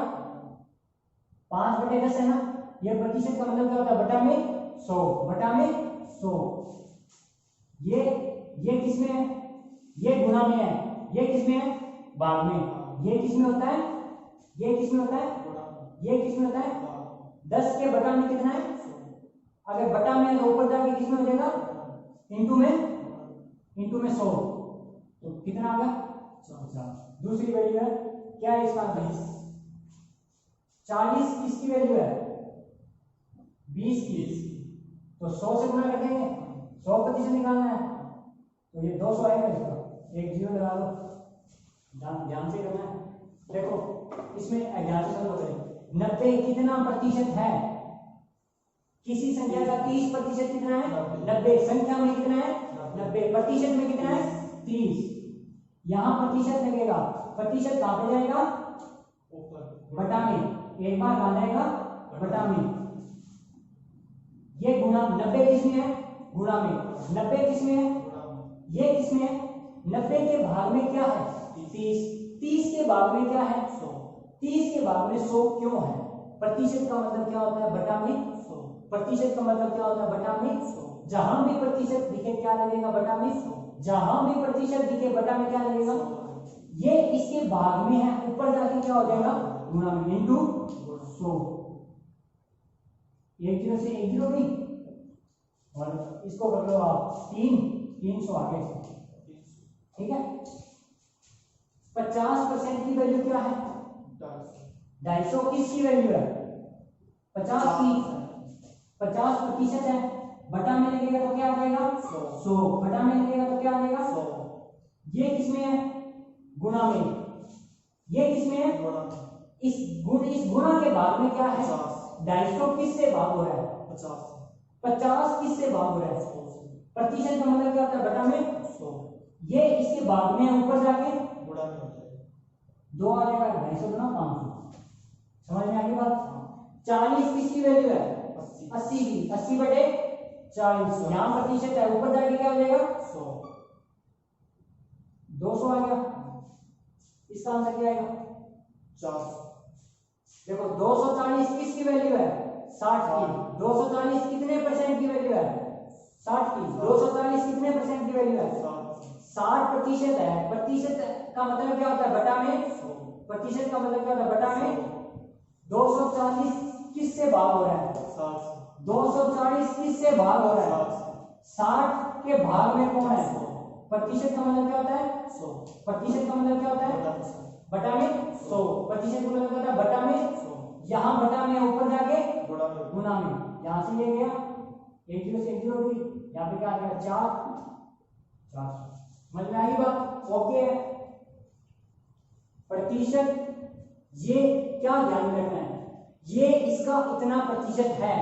5/10 है ना, ये प्रतिशत का मतलब क्या होता है? बटा में 100, बटा में 100। ये किस में है? ये गुना में है। ये किस में है? भाग में। ये किस में होता है? ये किस में होता है? ये किस में होता है? 10 के बटा में कितना है? अगर बटा में है तो ऊपर जाके किस में हो जाएगा? इंटू में, इंटू में 100 तो कितना आ गया? 40। दूसरी वैल्यू है क्या है इसका? 40 किसकी वैल्यू है? 20 की। तो 100 से गुना कर देंगे, 100% निकालना है तो ये 200 आएगा। इसका एक जीरो लगा दो, ध्यान से करना है। देखो इसमें ध्यान से समझो। 90 कितना प्रतिशत है? किसी संख्या का 30% कितना है? 90। संख्या में कितना है? 90। प्रतिशत में कितना है? 30। यहां प्रतिशत लगेगा, प्रतिशत कहां पे जाएगा? ऊपर, बटा में। एक बार कहां जाएगा? बटा में। ये गुना 90 किसमें है? गुणा में। 90 किसमें है? ये किसमें है? 90 के भाग में क्या है? 30। 30 के भाग में क्या है? 100। 30 के भाग में 100 क्यों है? प्रतिशत का मतलब क्या होता है? बटा में 100। प्रतिशत का मतलब क्या होता है? बटा में 100। जहां भी प्रतिशत दिखे क्या लगेगा? बटा में 100। जहां भी प्रतिशत दिखे बटा में क्या लगेगा? ये इसके भाग में है, ऊपर जाके क्या हो जाएगा? गुणा में, इंटू 100। एक जीरो से एक जीरो भी, और इसको कर लो आप 300 आगे। ठीक है। 50% की वैल्यू क्या है? 250। किसकी वैल्यू है? 50 की। 50% है, बटा में लगेगा तो क्या आ जाएगा? 100। बटा में लगेगा तो क्या आ जाएगा? 100। ये किसमें है? गुणा में। ये किसमें है? इस गुणा के भाग में क्या है? 250 किससे भाग हो रहा है? 50 किससे भाग हो रहा है? 100। प्रतिशत का मतलब क्या होता है? बटा में 100। ये इसके भाग में ऊपर जाके गुणा में हो जाएगा, 2 आ जाएगा। 250 गुना 500। समझ में आ गई बात? 40 किसकी वैल्यू है? 80 की। 80/40। यहां प्रतिशत है, ऊपर जाके क्या हो जाएगा? 100। 200 आ गया। इसका आंसर क्या आएगा? 400। देखो 240 किसकी वैल्यू है? 60 की। 240 कितने परसेंट की वैल्यू है? 60 की। 240 कितने परसेंट की वैल्यू है? 60% है। प्रतिशत का मतलब क्या होता है? बटा में 100। प्रतिशत का मतलब क्या होता है? बटा में 240 किससे भाग हो रहा है? 240 किससे भाग हो रहा है? 60 के भाग में कौन है? प्रतिशत का मतलब क्या होता है? 100। प्रतिशत का मतलब क्या होता है? बटा में 100। प्रतिशत का मतलब क्या होता है? बटा में 100। यहाँ बटा में ऊपर जाके गुणा में। यहाँ से ये गया, एक जीरो से एक जीरो भी, यहाँ पे क्या आ गया? 400। समझ में आई बात? ओके। प्रतिशत ये क्या ध्यान में रखना है? ये इसका इतना प्रतिशत है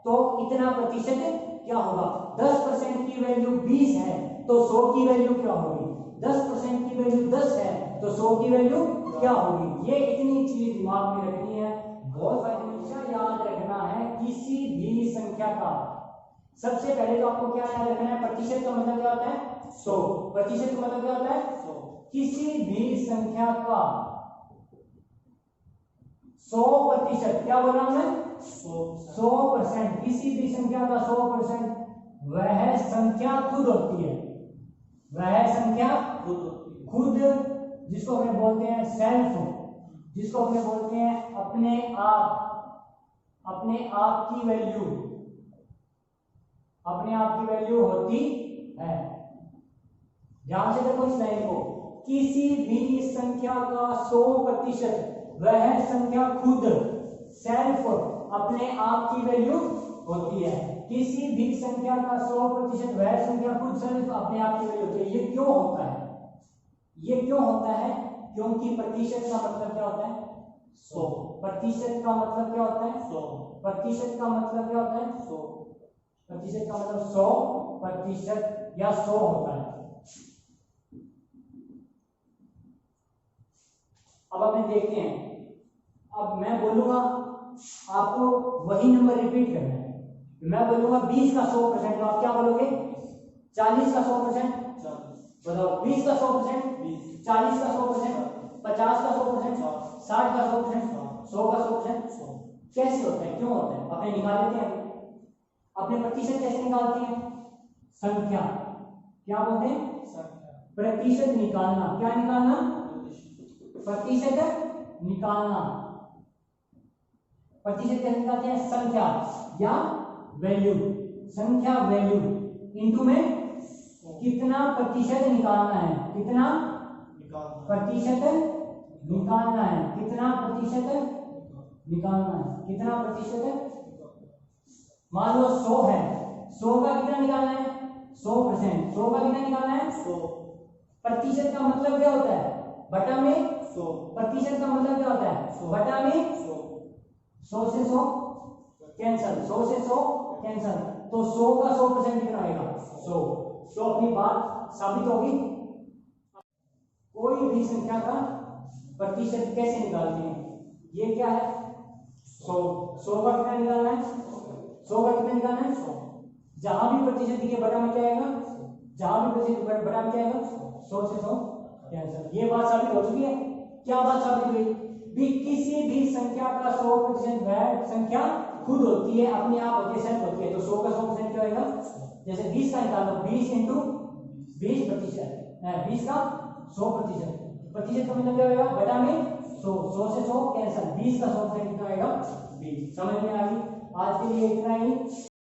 तो इतना प्रतिशत क्या होगा? 10% की वैल्यू 20 है तो 100 की वैल्यू क्या होगी? 10% की वैल्यू 10 है तो 100 की वैल्यू क्या होगी। ये इतनी चीज दिमाग में रखनी है, बहुत हमेशा याद रखना है। किसी भी संख्या का सबसे पहले तो आपको क्या याद रखना है, प्रतिशत का मतलब क्या होता है 100। प्रतिशत का मतलब क्या होता है 100। किसी भी संख्या का 100%, क्या बोल रहा हूं मैं 100%, किसी भी संख्या का 100% वह संख्या खुद होती है। वह संख्या खुद, जिसको अपने बोलते हैं सेल्फ, जिसको अपने बोलते हैं अपने आप की वैल्यू, अपने आप की वैल्यू होती है। ध्यान से देखो इस लाइन को, किसी भी संख्या का 100% वह संख्या खुद सेल्फ अपने आप की वैल्यू होती है। किसी भी संख्या का 100% वह संख्या खुद सेल्फ अपने आप की वैल्यू होती है। ये क्यों होता है, ये क्यों होता है, क्योंकि प्रतिशत का मतलब क्या होता है 100। प्रतिशत का मतलब क्या होता है 100। प्रतिशत का मतलब क्या होता है 100। प्रतिशत का मतलब 100% या 100 होता है। अब अपन देखते हैं, अब मैं बोलूंगा आपको वही नंबर रिपीट करना है। मैं बोलूंगा 20 का 100%, तो आप क्या बोलोगे 40 का 100%। बताओ 20 का 100%, 40 का 100%, 50 का 100%, 60 का 100%, 100 का 100%। कैसे होता है, क्यों होता है, अपने निकाल लेते हैं। अपने प्रतिशत कैसे निकालते हैं, संख्या, क्या बोलते हैं प्रतिशत निकालना। क्या निकालना, प्रतिशत निकालना। प्रतिशत कैसे निकालते हैं, संख्या या वैल्यू, संख्या वैल्यू इनटू में कितना प्रतिशत निकालना है, कितना प्रतिशत निकालना है, कितना प्रतिशत निकालना है, कितना प्रतिशत। मान लो 100 है, 100 का कितना निकालना है 100%, 100 का कितना निकालना है 100। प्रतिशत का मतलब क्या होता है बटा में 100। प्रतिशत का मतलब क्या होता है बटा में 100। 100 से 100 कैंसल, 100 से 100 कैंसल, तो 100 का 100% कितना आएगा 100। तो अपनी बात साबित होगी। कोई भी संख्या का प्रतिशत कैसे निकालते हैं, ये क्या है 100। 100 का कितना निकालना है 100 का कितना निकालना है 100। जहां भी प्रतिशत दिखे बटा में क्या आएगा, जहां भी प्रतिशत बटा में क्या आएगा 100 से 100 कैंसल। ये बात साबित हो चुकी है। क्या बात साबित हुई, भी किसी भी संख्या का 100% वह संख्या खुद होती है, अपने आप होती है, सेल्फ होती है। तो 100 का 100% क्या होगा, जैसे 20 का निकालो 20 इंटू 20%, 20 का 100%, प्रतिशत का मतलब क्या होगा बटा में 100, 100 से 100 कैंसल, 20 का 100% कितना आएगा 20। समझ में आ गई। आज के लिए इतना ही।